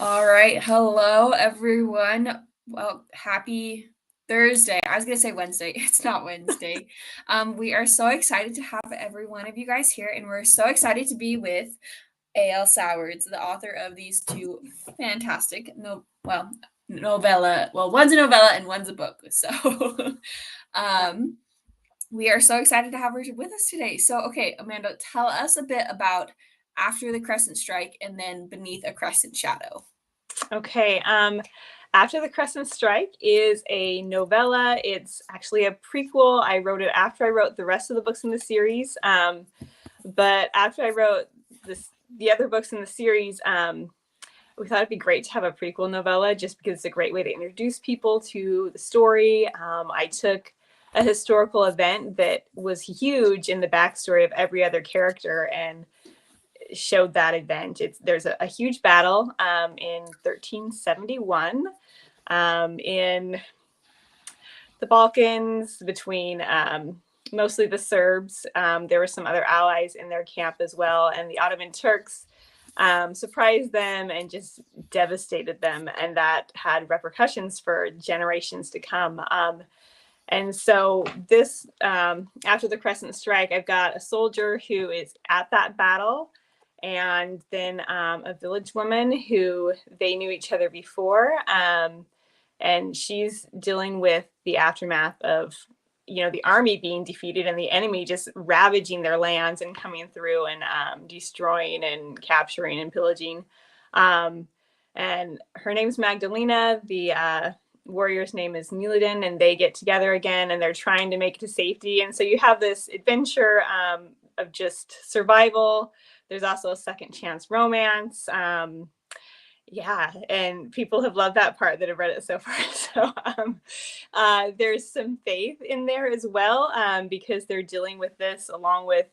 All right. Hello, everyone. Well, happy Thursday. I was going to say Wednesday. It's not Wednesday. We are so excited to have every one of you guys here, and we're so excited to be with A.L. Sowards, the author of these two fantastic novella. Well, one's a novella and one's a book. So, um, we are so excited to have her with us today. So, okay, Amanda, tell us a bit about After the Crescent Strike and then Beneath a Crescent Shadow. Okay. After the Crescent Strike is a novella. It's actually a prequel. I wrote it after I wrote the rest of the books in the series. But after I wrote the other books in the series, we thought it'd be great to have a prequel novella just because it's a great way to introduce people to the story. I took a historical event that was huge in the backstory of every other character and showed that event. There's a huge battle in 1371 in the Balkans between mostly the Serbs. There were some other allies in their camp as well, and the Ottoman Turks surprised them and just devastated them, and that had repercussions for generations to come. And so this, after the Crescent Strike, I've got a soldier who is at that battle, and then a village woman who they knew each other before. And she's dealing with the aftermath of, the army being defeated and the enemy just ravaging their lands and coming through and destroying and capturing and pillaging. And her name's Magdalena. The warrior's name is Muladin, and they get together again and they're trying to make it to safety. And so you have this adventure of just survival. There's also a second chance romance. Yeah, and people have loved that part that have read it so far. So there's some faith in there as well, because they're dealing with this along with,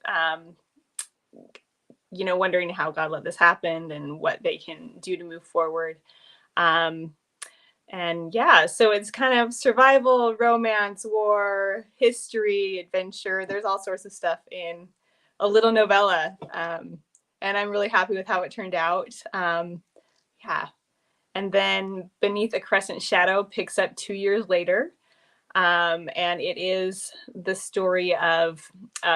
wondering how God let this happen and what they can do to move forward. And yeah, so it's kind of survival, romance, war, history, adventure. There's all sorts of stuff in a little novella. And I'm really happy with how it turned out. Yeah. And then Beneath a Crescent Shadow picks up 2 years later. And it is the story of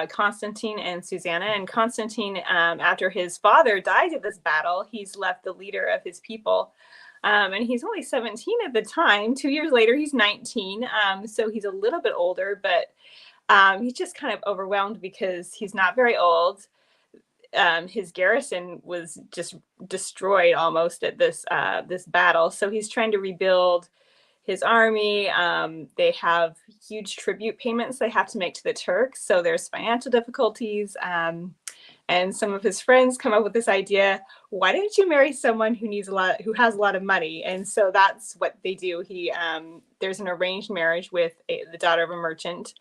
Constantine and Susanna. And Constantine, after his father dies at this battle, he's left the leader of his people. And he's only 17 at the time. 2 years later, he's 19. So he's a little bit older, but he's just kind of overwhelmed because he's not very old. His garrison was just destroyed almost at this battle. So he's trying to rebuild his army. They have huge tribute payments they have to make to the Turks. So there's financial difficulties. And some of his friends come up with this idea: why don't you marry someone who has a lot of money? And so that's what they do. There's an arranged marriage with the daughter of a merchant.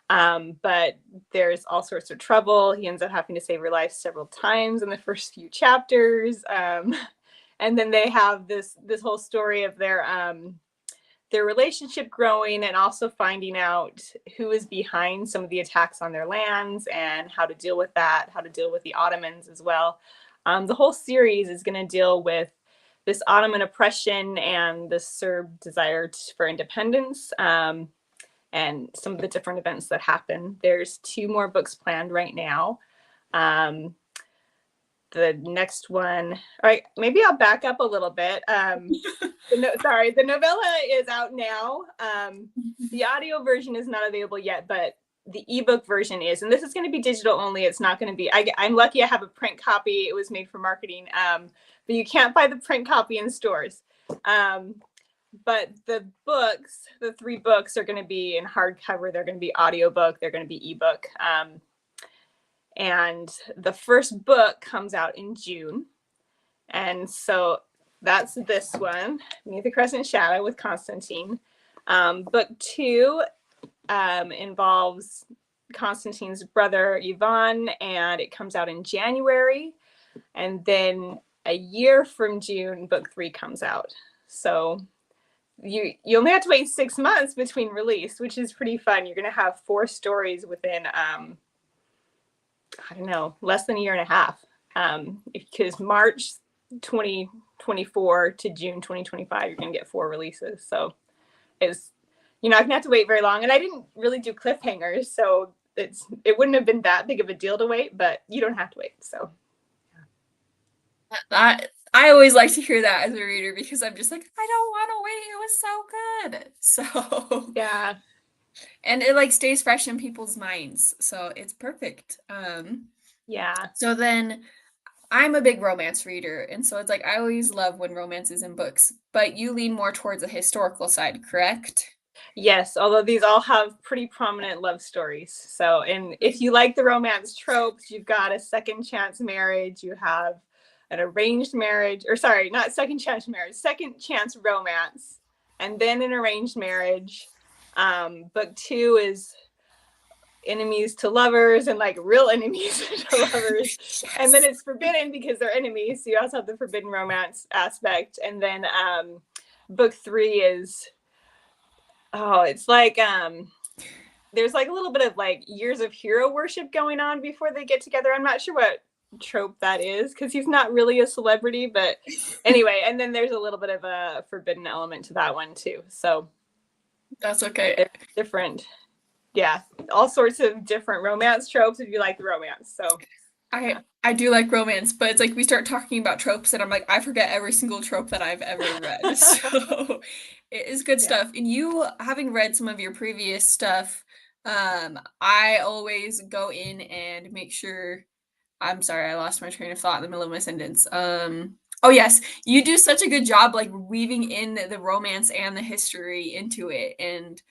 But there's all sorts of trouble. He ends up having to save her life several times in the first few chapters. And then they have this whole story of their relationship growing and also finding out who is behind some of the attacks on their lands and how to deal with that, how to deal with the Ottomans as well. The whole series is going to deal with this Ottoman oppression and the Serb desire for independence, and some of the different events that happen. There's 2 more books planned right now. The next one, all right, maybe I'll back up a little bit. The novella is out now. The audio version is not available yet, but the ebook version is, and this is going to be digital only. It's not going to be, I'm lucky I have a print copy. It was made for marketing, but you can't buy the print copy in stores. But the 3 books are going to be in hardcover. They're going to be audiobook. They're going to be ebook. And the first book comes out in June. And so that's this one, Beneath the Crescent Shadow with Constantine. Book 2 involves Constantine's brother, Ivan, and it comes out in January. And then a year from June, book 3 comes out. So you only have to wait 6 months between release, which is pretty fun. You're going to have 4 stories within, less than a year and a half. Because March 2024 to June 2025, you're going to get 4 releases. So it's, you're not going to have to wait very long. And I didn't really do cliffhangers, so it wouldn't have been that big of a deal to wait, but you don't have to wait. So I always like to hear that as a reader because I'm just like, I don't want to wait. It was so good. So yeah. and it like stays fresh in people's minds. So it's perfect. Yeah. So then I'm a big romance reader, and so it's like I always love when romance is in books, but you lean more towards the historical side, correct? Yes, although these all have pretty prominent love stories. So, and if you like the romance tropes, you've got a second chance marriage, you have an arranged marriage, or sorry, not second chance marriage, second chance romance, and then an arranged marriage. Book 2 is enemies to lovers and like real enemies to lovers. Yes. And then it's forbidden because they're enemies. So you also have the forbidden romance aspect. And then book 3 is, oh, it's like there's like a little bit of like years of hero worship going on before they get together. I'm not sure what trope that is because he's not really a celebrity, but anyway. And then there's a little bit of a forbidden element to that one too. So That's okay. different, yeah, all sorts of different romance tropes if you like the romance. So I do like romance, but it's like we start talking about tropes and I'm like, I forget every single trope that I've ever read. So it is good yeah. stuff. And you having read some of your previous stuff, I always go in and make sure I'm sorry, I lost my train of thought in the middle of my sentence. Oh yes, you do such a good job like weaving in the romance and the history into it, and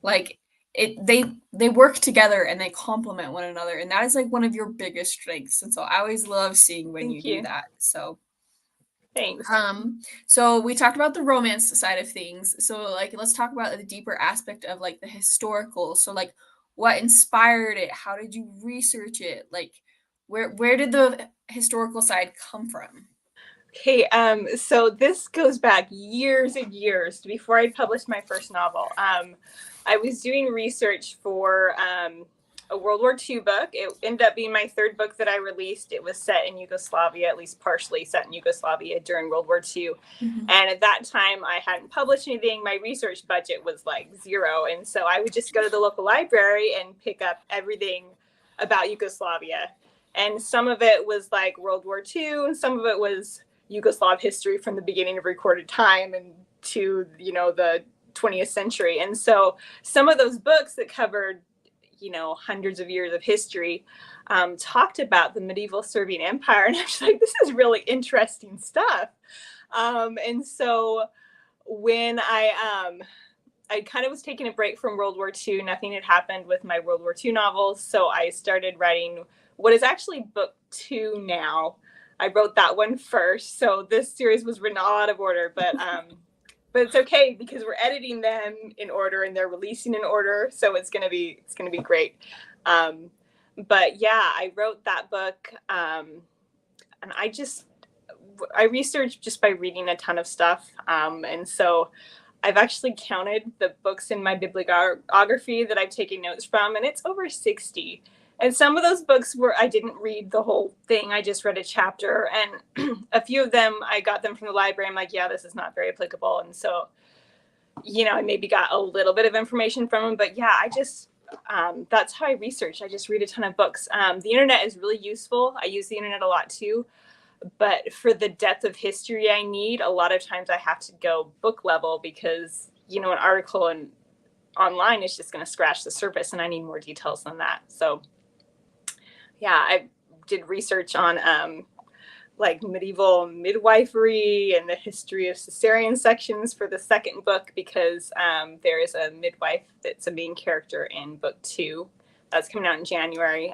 like they work together and they complement one another, and that is like one of your biggest strengths. And so I always love seeing when you Thank do you. that. So Thanks. so we talked about the romance side of things. So like let's talk about the deeper aspect of like the historical. So like what inspired it? How did you research it? Like where did the historical side come from? Okay, so this goes back years and years before I published my first novel. I was doing research for a World War II book. It ended up being my third book that I released. It was set in Yugoslavia, at least partially set in Yugoslavia during World War II. Mm-hmm. And at that time, I hadn't published anything. My research budget was like zero. And so I would just go to the local library and pick up everything about Yugoslavia. And some of it was like World War II, and some of it was Yugoslav history from the beginning of recorded time and to, you know, the 20th century. And so some of those books that covered, you know, hundreds of years of history talked about the medieval Serbian Empire. And I was like, this is really interesting stuff. And so when I kind of was taking a break from World War II, nothing had happened with my World War II novels. So I started writing what is actually book 2 now. I wrote that one first. So this series was written all out of order, but it's okay because we're editing them in order and they're releasing in order. So it's gonna be great. But yeah, I wrote that book, and I researched just by reading a ton of stuff, and so I've actually counted the books in my bibliography that I've taken notes from, and it's over 60. And some of those books I didn't read the whole thing. I just read a chapter, and a few of them, I got them from the library. I'm like, yeah, this is not very applicable. And so, you know, I maybe got a little bit of information from them, but yeah, I just, that's how I research. I just read a ton of books. The internet is really useful. I use the internet a lot too, but for the depth of history I need, a lot of times I have to go book level because, you know, an article and online is just going to scratch the surface and I need more details than that. So yeah, I did research on like medieval midwifery and the history of cesarean sections for the second book because there is a midwife that's a main character in book 2 that's coming out in January.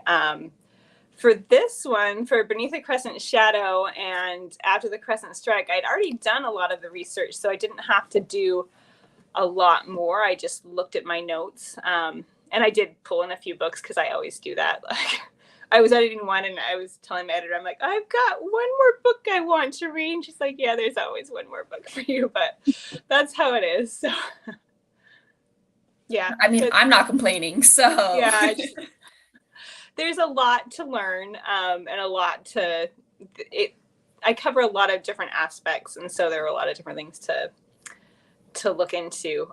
For this one, for Beneath the Crescent Shadow and After the Crescent Strike, I'd already done a lot of the research, so I didn't have to do a lot more. I just looked at my notes, and I did pull in a few books because I always do that. Like, I was editing one and I was telling my editor, I'm like, I've got one more book I want to read. And she's like, yeah, there's always one more book for you, but that's how it is. So yeah. I mean, I'm not complaining. So Yeah, there's a lot to learn and a lot to it. I cover a lot of different aspects, and so there were a lot of different things to look into.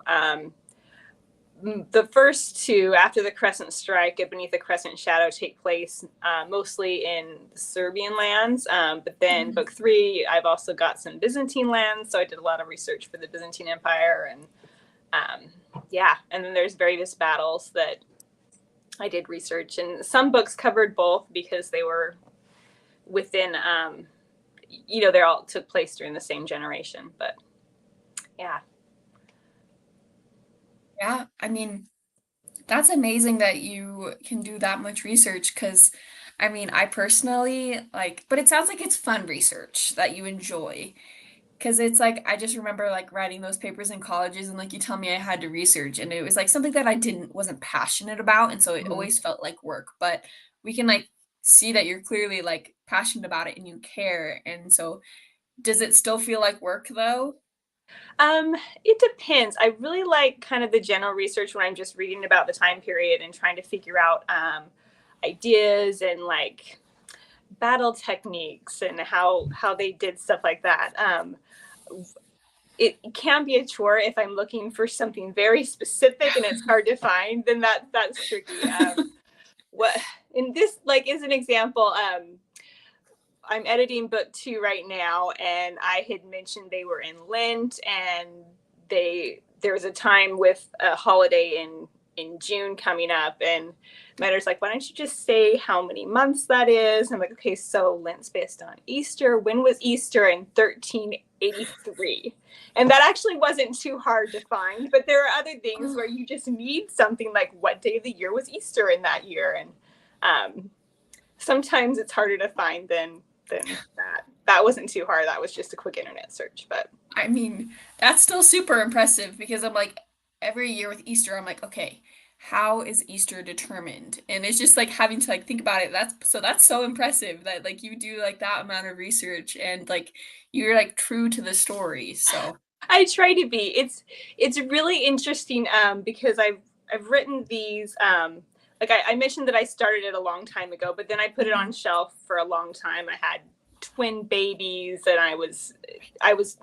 The first two, after the Crescent Strike and Beneath the Crescent Shadow, take place mostly in the Serbian lands. But then book three, I've also got some Byzantine lands, so I did a lot of research for the Byzantine Empire, and yeah, and then there's various battles that I did research, and some books covered both because they were within, they all took place during the same generation. But yeah. Yeah, I mean, that's amazing that you can do that much research because I mean, I personally like, but it sounds like it's fun research that you enjoy. Because it's like, I just remember like writing those papers in colleges and like you tell me I had to research and it was like something that I wasn't passionate about. And so it Mm-hmm. always felt like work. But we can like see that you're clearly like passionate about it and you care. And so does it still feel like work though? It depends. I really like kind of the general research when I'm just reading about the time period and trying to figure out ideas and like battle techniques and how they did stuff like that. It can be a chore if I'm looking for something very specific and it's hard to find. Then that's tricky. What in this like is an example. I'm editing book two right now, and I had mentioned they were in Lent, and there was a time with a holiday in June coming up, and Matter's like, why don't you just say how many months that is? And I'm like, okay, so Lent's based on Easter. When was Easter? In 1383. And that actually wasn't too hard to find, but there are other things where you just need something like what day of the year was Easter in that year, and sometimes it's harder to find than that. That wasn't too hard. That was just a quick internet search. But I mean, that's still super impressive because I'm like, every year with Easter, I'm like, okay, how is Easter determined? And it's just like having to like think about it. That's so impressive that like you do like that amount of research and like you're like true to the story. So I try to be. It's really interesting because I've written these like I mentioned that I started it a long time ago, but then I put it on shelf for a long time. I had twin babies, and I was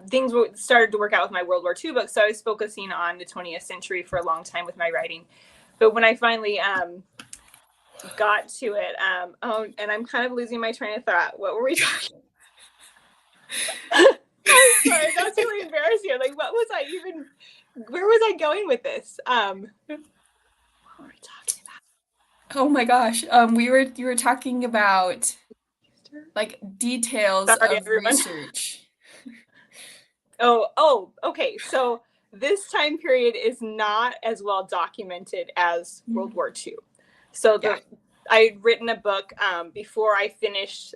things started to work out with my World War II book, so I was focusing on the 20th century for a long time with my writing. But when I finally got to it, oh, and I'm kind of losing my train of thought. What were we talking? I'm sorry, that's really embarrassing. Like, what was I even? Where was I going with this? What were we talking about? oh my gosh, you were talking about like details Sorry, of everyone. research. Okay. So this time period is not as well documented as World War II. So Yeah. I had written a book before I finished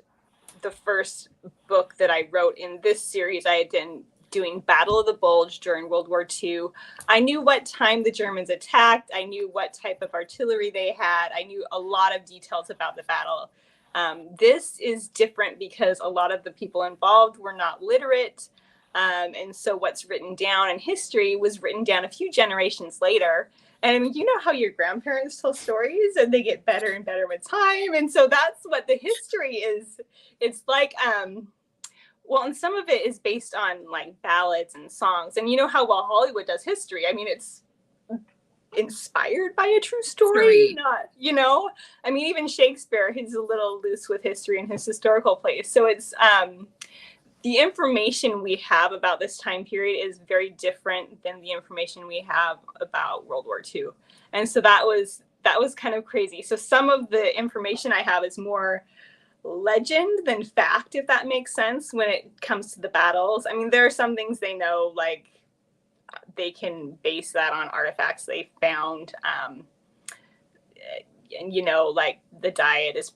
the first book that I wrote in this series. I had been doing Battle of the Bulge during World War II. I knew what time the Germans attacked. I knew what type of artillery they had. I knew a lot of details about the battle. This is different because a lot of the people involved were not literate. And so what's written down in history was written down a few generations later. And I mean, you know how your grandparents tell stories and they get better and better with time. And so that's what the history is. It's like, well, and some of it is based on like ballads and songs. And you know how well Hollywood does history. I mean, it's inspired by a true story, not, I mean, even Shakespeare, he's a little loose with history in his historical plays. So it's, the information we have about this time period is very different than the information we have about World War II. And so that was kind of crazy. So some of the information I have is more legend than fact, if that makes sense, when it comes to the battles. I mean, there are some things they know, like they can base that on artifacts they found. And, like the diet is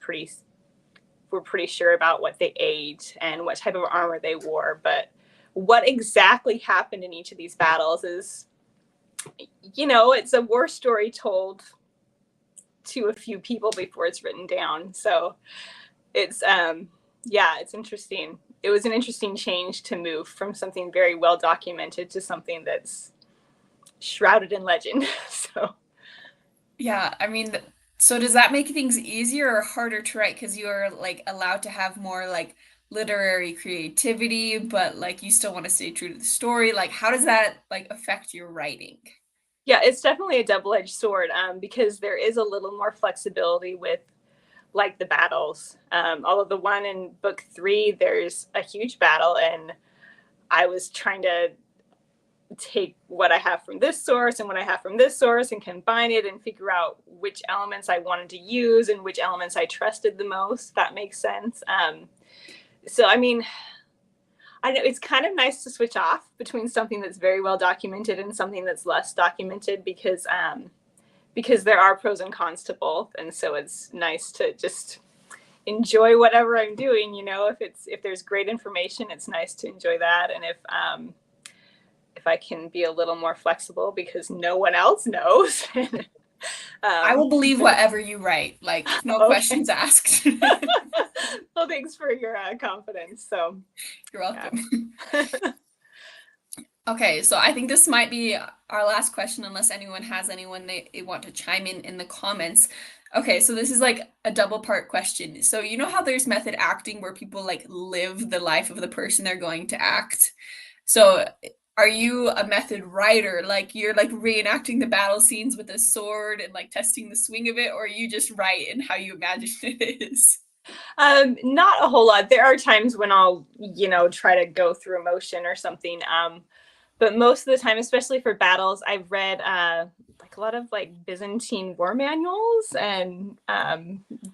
we're pretty sure about what they ate and what type of armor they wore. But what exactly happened in each of these battles is, it's a war story told to a few people before it's written down. So it's, it's interesting. It was an interesting change to move from something very well documented to something that's shrouded in legend. So Yeah, I mean, so does that make things easier or harder to write because you're like allowed to have more like literary creativity, but like you still want to stay true to the story? Like, how does that like affect your writing? Yeah, it's definitely a double-edged sword, because there is a little more flexibility with like the battles. Although the one in book 3, there's a huge battle, and I was trying to take what I have from this source and what I have from this source and combine it and figure out which elements I wanted to use and which elements I trusted the most. That makes sense. So, I mean, I know it's kind of nice to switch off between something that's very well documented and something that's less documented, because there are pros and cons to both, and so it's nice to just enjoy whatever I'm doing. You know, if there's great information, it's nice to enjoy that, and if I can be a little more flexible because no one else knows. I will believe whatever you write, like no Okay. questions asked. Well, thanks for your confidence. So You're welcome. yeah. Okay, so I think this might be our last question, unless anyone has anyone they want to chime in the comments. Okay, so this is like a double part question. So you know how there's method acting where people like live the life of the person they're going to act? So are you a method writer? Like you're like reenacting the battle scenes with a sword and like testing the swing of it, or you just write in how you imagine it is? Not a whole lot. There are times when I'll, try to go through emotion or something. But most of the time, especially for battles, I've read like a lot of like Byzantine war manuals, and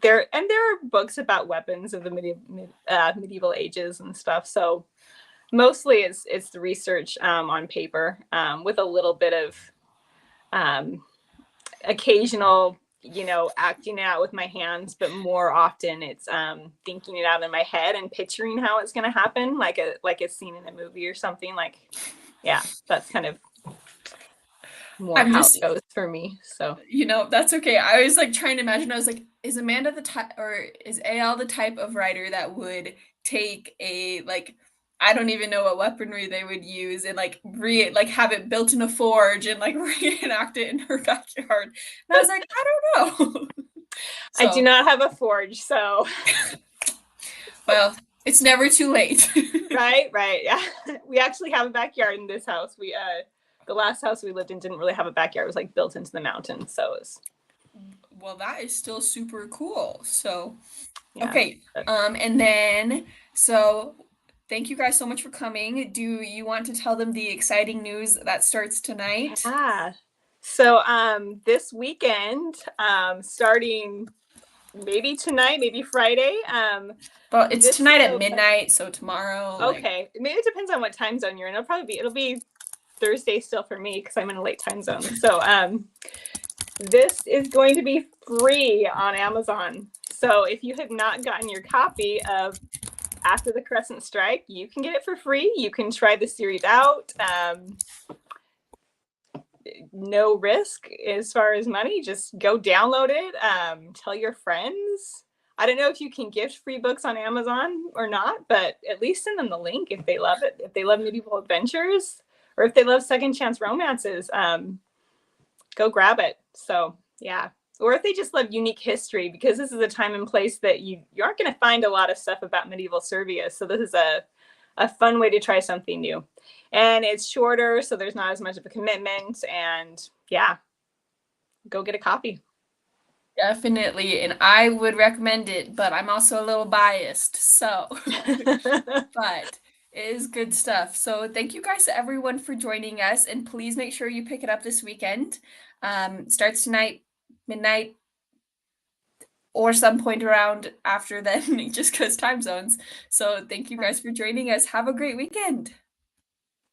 there are books about weapons of the medieval ages and stuff. So mostly it's the research on paper, with a little bit of occasional, acting it out with my hands, but more often it's thinking it out in my head and picturing how it's going to happen, like a scene in a movie or something. Like, yeah, that's kind of more I'm how it just, goes for me. So that's okay. I was like trying to imagine. I was like, is Amanda the type, or is AL the type of writer that would take a like, I don't even know what weaponry they would use and like have it built in a forge and like reenact it in her backyard. And I was like, I don't know. I do So, not have a forge, so well, it's never too late. right, yeah. We actually have a backyard in this house. We the last house we lived in didn't really have a backyard. It was like built into the mountain, so it was, Well, that is still super cool. So, yeah. okay. And then, so thank you guys so much for coming. Do you want to tell them the exciting news that starts tonight? Yeah. So this weekend, starting maybe tonight, maybe Friday, Well, it's this tonight at November. midnight, so tomorrow, like, Okay, maybe it depends on what time zone you're in. It'll be Thursday still for me because I'm in a late time zone. So this is going to be free on Amazon. So if you have not gotten your copy of After the Crescent Strike, you can get it for free. You can try the series out. No risk as far as money. Just go download it. Tell your friends. I don't know if you can gift free books on Amazon or not, but at least send them the link if they love it. If they love medieval adventures, or if they love second chance romances, go grab it. So yeah. Or if they just love unique history, because this is a time and place that you aren't going to find a lot of stuff about medieval Serbia. So this is a fun way to try something new. And it's shorter, so there's not as much of a commitment. And yeah, go get a copy. definitely. And I would recommend it, but I'm also a little biased. So, but it is good stuff. So, thank you guys to everyone for joining us. And please make sure you pick it up this weekend. Starts tonight, midnight, or some point around after then, just because time zones. So, thank you guys for joining us. Have a great weekend.